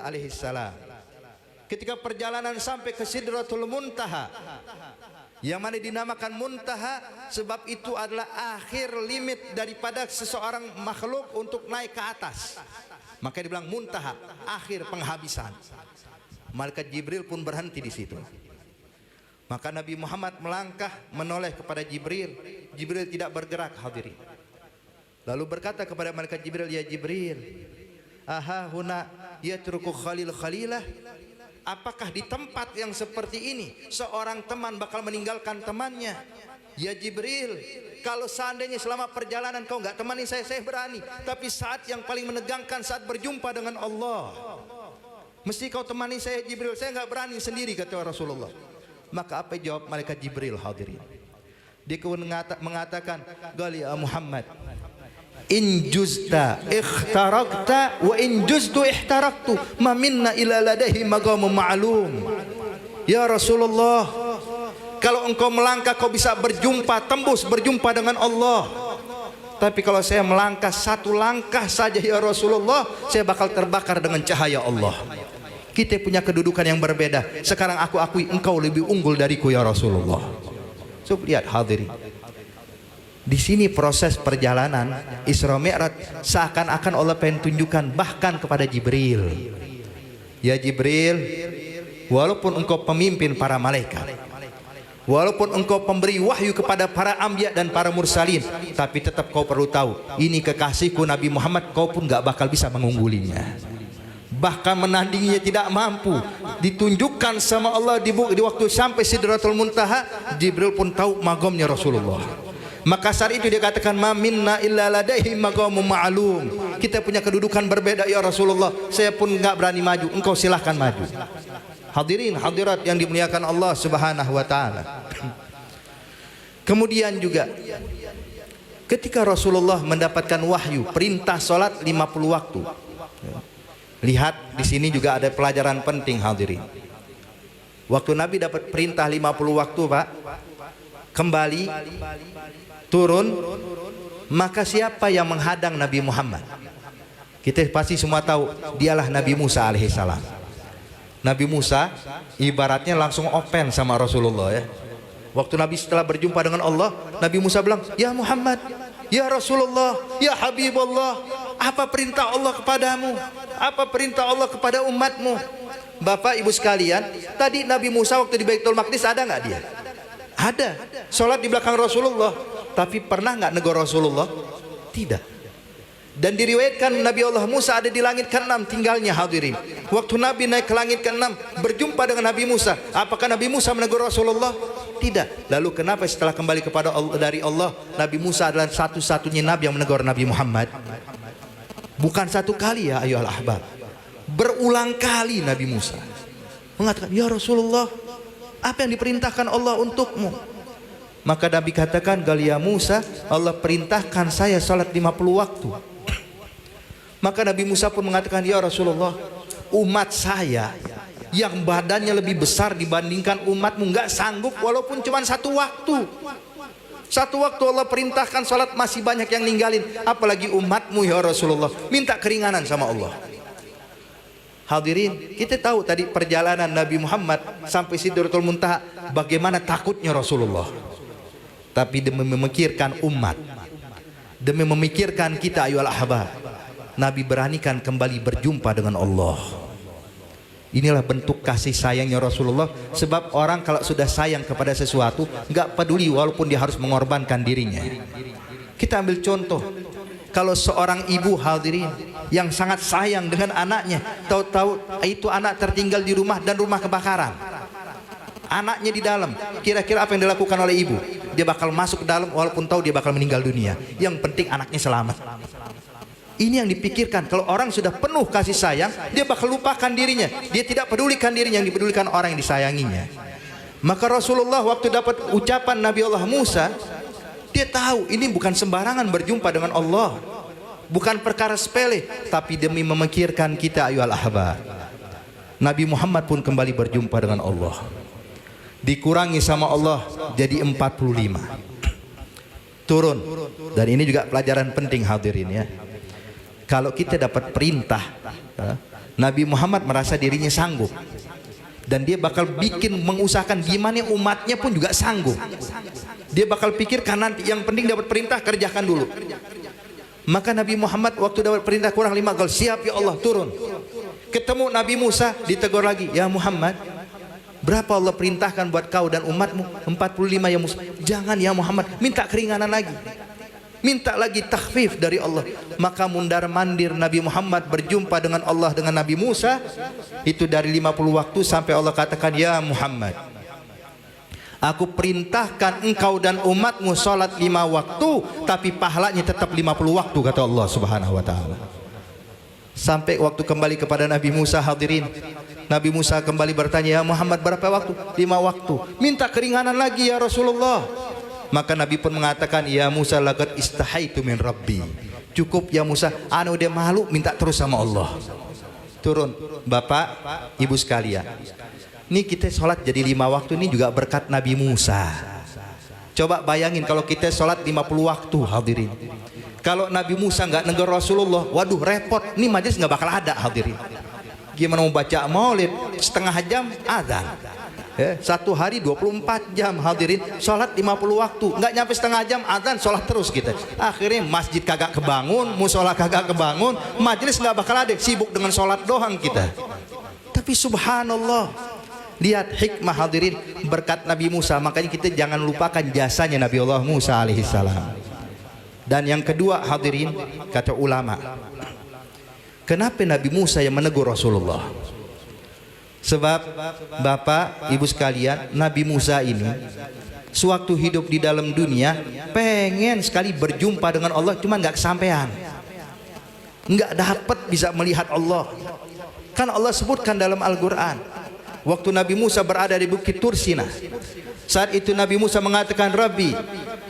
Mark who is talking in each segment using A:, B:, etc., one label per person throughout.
A: alaihissalam ketika perjalanan sampai ke Sidratul Muntaha, yang mana dinamakan muntaha sebab itu adalah akhir limit daripada seseorang makhluk untuk naik ke atas, maka dibilang muntaha, akhir penghabisan. Malaikat Jibril pun berhenti di situ. Maka Nabi Muhammad melangkah menoleh kepada Jibril. Jibril tidak bergerak, hadirin. Lalu berkata kepada malaikat Jibril, ya Jibril, aha huna yatruku khalil khalilah. Apakah di tempat yang seperti ini seorang teman bakal meninggalkan temannya? Ya Jibril, kalau seandainya selama perjalanan kau nggak temani saya berani. Tapi saat yang paling menegangkan, saat berjumpa dengan Allah, mesti kau temani saya Jibril. Saya nggak berani sendiri, kata Rasulullah. Maka apa jawab malaikat Jibril, hadirin? Dia mengatakan, gali ya Muhammad, in juzta ikhtarakta wa in juztu ihtaraktu ma minna ila ladaihi maqamun ma'lum. Ya Rasulullah, kalau engkau melangkah kau bisa berjumpa, tembus berjumpa dengan Allah. Tapi kalau saya melangkah satu langkah saja ya Rasulullah, saya bakal terbakar dengan cahaya Allah. Kita punya kedudukan yang berbeda. Sekarang aku akui engkau lebih unggul dariku ya Rasulullah. So, lihat hadirin, di sini proses perjalanan Isra Mi'raj seakan-akan Allah pengen tunjukkan bahkan kepada Jibril. Ya Jibril, walaupun engkau pemimpin para malaikat, walaupun engkau pemberi wahyu kepada para anbiya dan para mursalin, tapi tetap kau perlu tahu, ini kekasihku Nabi Muhammad, kau pun gak bakal bisa mengunggulinya. Bahkan menandinginya tidak mampu. Ditunjukkan sama Allah di waktu sampai Sidratul Muntaha, Jibril pun tahu magamnya Rasulullah. Maka saat itu dia katakan, ma minna illa ladaihi maqamun ma'lum. Kita punya kedudukan berbeda ya Rasulullah. Saya pun enggak berani maju, engkau silahkan maju. Hadirin hadirat yang dimuliakan Allah Subhanahu wa taala. Kemudian juga ketika Rasulullah mendapatkan wahyu perintah salat 50 waktu. Lihat di sini juga ada pelajaran penting, hadirin. Waktu Nabi dapat perintah 50 waktu, Pak, kembali turun, maka siapa yang menghadang Nabi Muhammad? Kita pasti semua tahu, dialah Nabi Musa alaihissalam. Nabi Musa ibaratnya langsung open sama Rasulullah ya. Waktu Nabi setelah berjumpa dengan Allah, Nabi Musa bilang, ya Muhammad, ya Rasulullah, ya Habibullah, apa perintah Allah kepadamu? Apa perintah Allah kepada umatmu? Bapak ibu sekalian, tadi Nabi Musa waktu di Baitul Maqdis ada nggak dia? Ada, sholat di belakang Rasulullah. Tapi pernah nggak negur Rasulullah? Tidak. Dan diriwayatkan Nabi Allah Musa ada di langit ke-6 tinggalnya, hadirin. Waktu Nabi naik ke langit ke-6 berjumpa dengan Nabi Musa, apakah Nabi Musa menegur Rasulullah? Tidak. Lalu kenapa setelah kembali kepada Allah, dari Allah, Nabi Musa adalah satu-satunya Nabi yang menegur Nabi Muhammad? Bukan satu kali ya ayohal ahbab, berulang kali Nabi Musa mengatakan, ya Rasulullah, apa yang diperintahkan Allah untukmu? Maka Nabi katakan, gali ya Musa, Allah perintahkan saya salat 50 waktu. Maka Nabi Musa pun mengatakan, ya Rasulullah, umat saya yang badannya lebih besar dibandingkan umatmu nggak sanggup walaupun cuma satu waktu. Satu waktu Allah perintahkan salat masih banyak yang ninggalin, apalagi umatmu ya Rasulullah. Minta keringanan sama Allah. Hadirin, kita tahu tadi perjalanan Nabi Muhammad sampai Sidratul Muntaha, bagaimana takutnya Rasulullah. Tapi demi memikirkan umat, demi memikirkan kita ayolah ahbab, Nabi beranikan kembali berjumpa dengan Allah. Inilah bentuk kasih sayangnya Rasulullah. Sebab orang kalau sudah sayang kepada sesuatu, nggak peduli walaupun dia harus mengorbankan dirinya. Kita ambil contoh, kalau seorang ibu hadirin yang sangat sayang dengan anaknya, tahu-tahu itu anak tertinggal di rumah dan rumah kebakaran, anaknya di dalam, kira-kira apa yang dilakukan oleh ibu? Dia bakal masuk ke dalam walaupun tahu dia bakal meninggal dunia. Yang penting anaknya selamat. Ini yang dipikirkan. Kalau orang sudah penuh kasih sayang, dia bakal lupakan dirinya. Dia tidak pedulikan dirinya, yang dipedulikan orang yang disayanginya. Maka Rasulullah waktu dapat ucapan Nabi Allah Musa, dia tahu ini bukan sembarangan berjumpa dengan Allah, bukan perkara sepele, tapi demi memikirkan kita ayyuhal ahbab. Nabi Muhammad pun kembali berjumpa dengan Allah. Dikurangi sama Allah jadi 45. Turun. Dan ini juga pelajaran penting hadirin ya. Kalau kita dapat perintah Nabi Muhammad merasa dirinya sanggup, dan dia bakal mengusahakan gimana umatnya pun juga sanggup. Dia bakal pikirkan nanti, yang penting dapat perintah kerjakan dulu. Maka Nabi Muhammad waktu dapat perintah kurang 5 kali, siap ya Allah, turun. Ketemu Nabi Musa, ditegur lagi, ya Muhammad, berapa Allah perintahkan buat kau dan umatmu? 45 ya Musa. Jangan ya Muhammad, minta keringanan lagi, minta lagi takhfif dari Allah. Maka mundar mandir Nabi Muhammad berjumpa dengan Allah, dengan Nabi Musa, itu dari 50 waktu sampai Allah katakan, ya Muhammad, aku perintahkan engkau dan umatmu sholat 5 waktu, tapi pahalanya tetap 50 waktu, kata Allah subhanahu wa ta'ala. Sampai waktu kembali kepada Nabi Musa, hadirin, Nabi Musa kembali bertanya, ya Muhammad, berapa waktu? 5 waktu. Minta keringanan lagi ya Rasulullah. Maka Nabi pun mengatakan, ya Musa, laqad istahaitu min Rabbi. Cukup ya Musa, anu udah malu, minta terus sama Allah. Turun. Bapak, ibu sekalian, ini kita sholat jadi 5 waktu, ini juga berkat Nabi Musa. Coba bayangin kalau kita sholat 50 waktu, hadirin. Kalau Nabi Musa nggak negur Rasulullah, waduh repot, ini majelis nggak bakal ada, hadirin. Gimana mau baca maulid setengah jam azan, satu hari 24 jam, hadirin, sholat 50 waktu, nggak nyampe setengah jam azan, sholat terus kita. Akhirnya masjid kagak kebangun, musola kagak kebangun, majelis nggak bakal ada, sibuk dengan sholat doang kita. Tapi subhanallah, lihat hikmah, hadirin, berkat Nabi Musa. Makanya kita jangan lupakan jasanya Nabi Allah Musa alaihissalam. Dan yang kedua, hadirin, kata ulama, kenapa Nabi Musa yang menegur Rasulullah? Sebab bapak ibu sekalian, Nabi Musa ini sewaktu hidup di dalam dunia pengen sekali berjumpa dengan Allah, cuman nggak kesampaian, nggak dapat bisa melihat Allah. Kan Allah sebutkan dalam Al-Quran, waktu Nabi Musa berada di Bukit Tursina, saat itu Nabi Musa mengatakan, Rabbi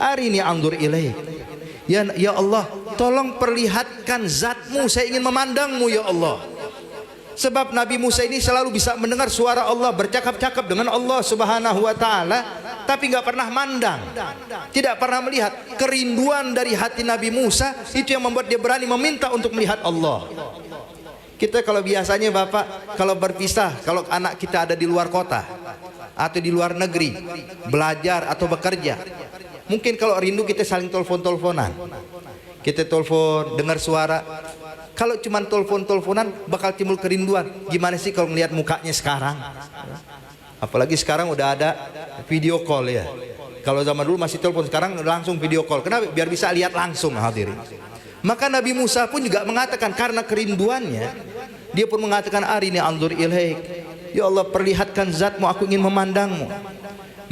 A: arini anzur ilaik. Ya Allah, tolong perlihatkan zatmu, saya ingin memandangmu ya Allah. Sebab Nabi Musa ini selalu bisa mendengar suara Allah, bercakap-cakap dengan Allah subhanahu wa ta'ala, tapi nggak pernah mandang, tidak pernah melihat. Kerinduan dari hati Nabi Musa itu yang membuat dia berani meminta untuk melihat Allah. Kita kalau biasanya bapak, kalau berpisah, kalau anak kita ada di luar kota atau di luar negeri belajar atau bekerja, mungkin kalau rindu kita saling telepon-teleponan, kita telepon dengar suara. Kalau cuma telepon-teleponan bakal timbul kerinduan. Gimana sih kalau melihat mukanya sekarang? Apalagi sekarang udah ada video call ya. Kalau zaman dulu masih telepon, sekarang langsung video call. Kenapa? Biar bisa lihat langsung, hadirin. Maka Nabi Musa pun juga mengatakan karena kerinduannya, dia pun mengatakan, arini anzur ilaik. Ya Allah, perlihatkan zatmu, aku ingin memandangmu.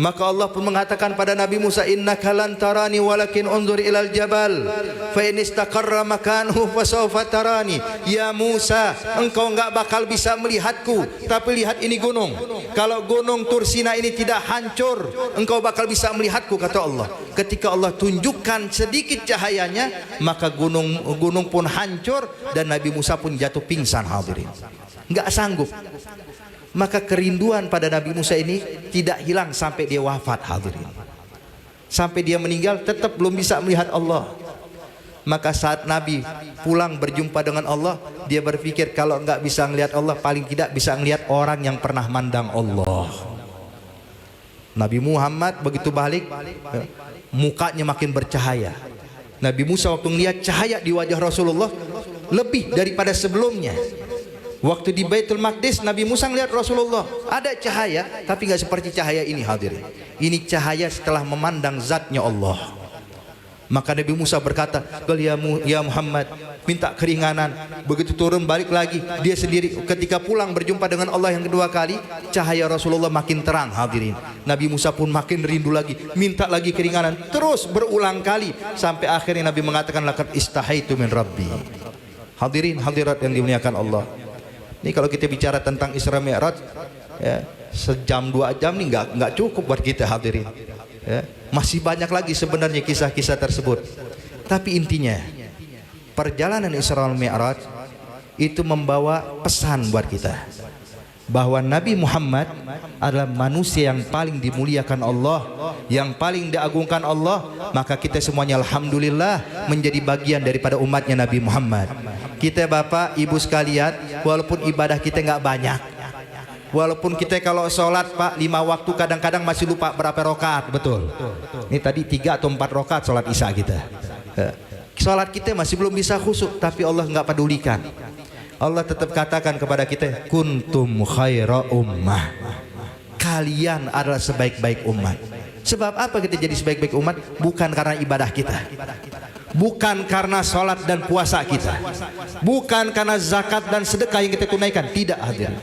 A: Maka Allah pun mengatakan pada Nabi Musa, innaka lan tarani walakin unzur ilal jabal fa in istaqarra makanuhu fasawfa tarani. Ya Musa, engkau enggak bakal bisa melihatku, tapi lihat ini gunung. Kalau gunung Tursina ini tidak hancur, engkau bakal bisa melihatku, kata Allah. Ketika Allah tunjukkan sedikit cahayanya, maka gunung pun hancur dan Nabi Musa pun jatuh pingsan, hadirin. Enggak sanggup. Maka kerinduan pada Nabi Musa ini tidak hilang sampai dia wafat, hadirin. Sampai dia meninggal tetap belum bisa melihat Allah. Maka saat Nabi pulang berjumpa dengan Allah, dia berpikir kalau enggak bisa melihat Allah, paling tidak bisa melihat orang yang pernah mandang Allah. Nabi Muhammad begitu balik, mukanya makin bercahaya. Nabi Musa waktu melihat cahaya di wajah Rasulullah lebih daripada sebelumnya. Waktu di Baitul Maqdis, Nabi Musa melihat Rasulullah ada cahaya, tapi nggak seperti cahaya ini, hadirin. Ini cahaya setelah memandang zatnya Allah. Maka Nabi Musa berkata, ya Muhammad, minta keringanan. Begitu turun balik lagi, dia sendiri ketika pulang berjumpa dengan Allah yang kedua kali, cahaya Rasulullah makin terang, hadirin. Nabi Musa pun makin rindu lagi, minta lagi keringanan, terus berulang kali sampai akhirnya Nabi mengatakan, laqad istahaitu min Rabbi. Hadirin hadirat yang dimuliakan Allah. Ini kalau kita bicara tentang Isra Mi'raj, ya, sejam 2 jam ini nggak cukup buat kita, hadirin. Ya, masih banyak lagi sebenarnya kisah-kisah tersebut. Tapi intinya, perjalanan Isra Mi'raj itu membawa pesan buat kita bahwa Nabi Muhammad adalah manusia yang paling dimuliakan Allah, yang paling diagungkan Allah. Maka kita semuanya alhamdulillah menjadi bagian daripada umatnya Nabi Muhammad. Kita bapak ibu sekalian walaupun ibadah kita nggak banyak. Walaupun kita kalau sholat Pak 5 waktu kadang-kadang masih lupa berapa rakaat, betul. Ini tadi 3 atau 4 rakaat sholat isya kita. Sholat kita masih belum bisa khusyuk, tapi Allah nggak pedulikan. Allah tetap katakan kepada kita, kuntum khaira ummah. Kalian adalah sebaik-baik umat. Sebab apa kita jadi sebaik-baik umat? Bukan karena ibadah kita, bukan karena sholat dan puasa kita, bukan karena zakat dan sedekah yang kita tunaikan. Tidak, hadirin.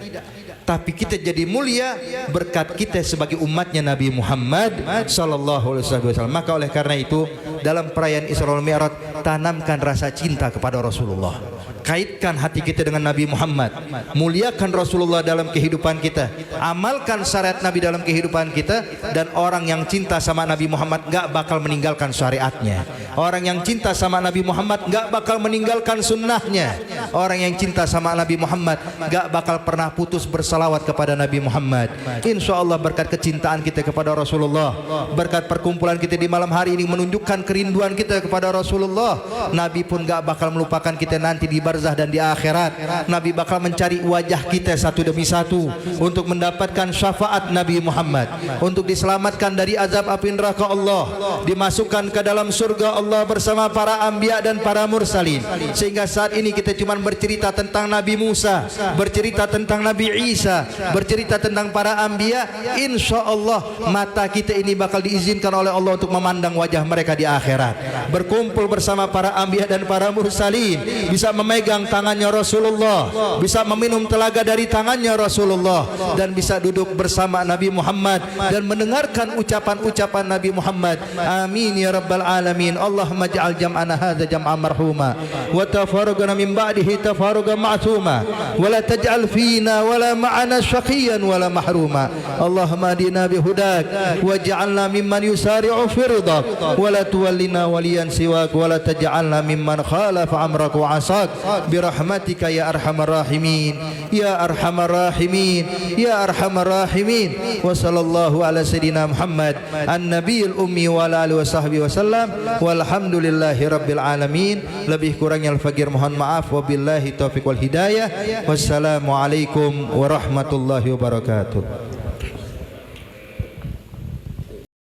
A: Tapi kita jadi mulia berkat kita sebagai umatnya Nabi Muhammad sallallahu alaihi wasallam. Maka oleh karena itu dalam perayaan Isra wal Mi'raj tanamkan rasa cinta kepada Rasulullah. Kaitkan hati kita dengan Nabi Muhammad. Muliakan Rasulullah dalam kehidupan kita. Amalkan syariat Nabi dalam kehidupan kita. Dan orang yang cinta sama Nabi Muhammad gak bakal meninggalkan syariatnya. Orang yang cinta sama Nabi Muhammad gak bakal meninggalkan sunnahnya. Orang yang cinta sama Nabi Muhammad gak bakal pernah putus bersalawat kepada Nabi Muhammad. Insya Allah berkat kecintaan kita kepada Rasulullah, berkat perkumpulan kita di malam hari ini menunjukkan kerinduan kita kepada Rasulullah, Nabi pun gak bakal melupakan kita nanti di barzah dan di akhirat. Nabi bakal mencari wajah kita satu demi satu untuk mendapatkan syafaat Nabi Muhammad, untuk diselamatkan dari azab api neraka Allah, dimasukkan ke dalam surga Allah bersama para anbiya dan para mursalin. Sehingga saat ini kita cuma bercerita tentang Nabi Musa, bercerita tentang Nabi Isa, bercerita tentang para anbiya. Insya Allah mata kita ini bakal diizinkan oleh Allah untuk memandang wajah mereka di akhirat, berkumpul bersama para anbiya dan para mursalin, bisa memegang tangannya Rasulullah, bisa meminum telaga dari tangannya Rasulullah, dan bisa duduk bersama Nabi Muhammad dan mendengarkan ucapan-ucapan Nabi Muhammad. Amin ya rabbal alamin. Allahumma ja'al jam'ana hadza jam'an marhuma wa tafarraqana min ba'dihi tafarruqan ma'suma wa la taj'al fina wa la ma'ana syaqiyan wa la mahruma. Allahumma adina bihudak waj'alna mimman yusari'u fi ridak wa la tuwallina waliyan siwak wa la taj'alna mimman khalafa amrak wa asak birahmatika ya arhamar rahimin ya arhamar rahimin ya arhamar rahimin. Wa sallallahu ala sayyidina Muhammad an-nabiyil ummi wa ala alihi wa sahbihi wasallam walhamdulillahi rabbil alamin. Lebih kurangnya al-fakir mohon maaf. Wabillahi taufiq wal hidayah. Wassalamu alaikum warahmatullahi wabarakatuh.